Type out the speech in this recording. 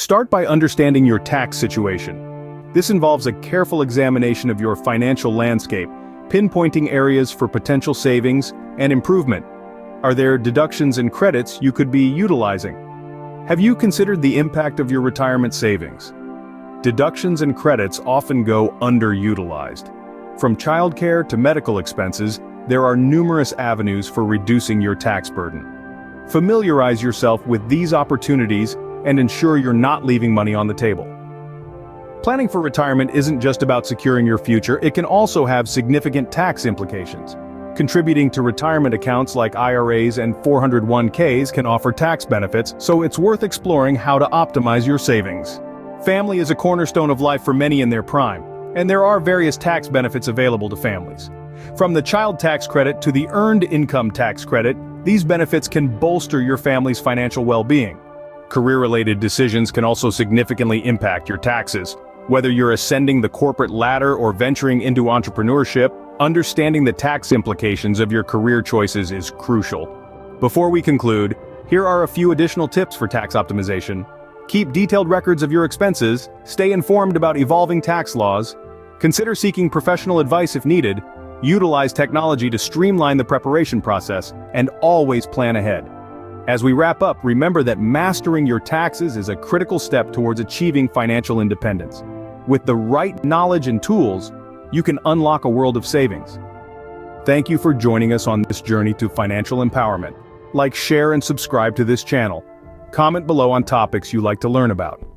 Start by understanding your tax situation. This involves a careful examination of your financial landscape, pinpointing areas for potential savings and improvement. Are there deductions and credits you could be utilizing? Have you considered the impact of your retirement savings? Deductions and credits often go underutilized. From childcare to medical expenses, there are numerous avenues for reducing your tax burden. Familiarize yourself with these opportunities and ensure you're not leaving money on the table. Planning for retirement isn't just about securing your future, it can also have significant tax implications. Contributing to retirement accounts like IRAs and 401ks can offer tax benefits, so it's worth exploring how to optimize your savings. Family is a cornerstone of life for many in their prime, and there are various tax benefits available to families. From the child tax credit to the earned income tax credit, these benefits can bolster your family's financial well-being. Career-related decisions can also significantly impact your taxes. Whether you're ascending the corporate ladder or venturing into entrepreneurship, understanding the tax implications of your career choices is crucial. Before we conclude, here are a few additional tips for tax optimization. Keep detailed records of your expenses, stay informed about evolving tax laws, consider seeking professional advice if needed, utilize technology to streamline the preparation process, and always plan ahead. As we wrap up, remember that mastering your taxes is a critical step towards achieving financial independence. With the right knowledge and tools, you can unlock a world of savings. Thank you for joining us on this journey to financial empowerment. Like, share, and subscribe to this channel. Comment below on topics you like to learn about.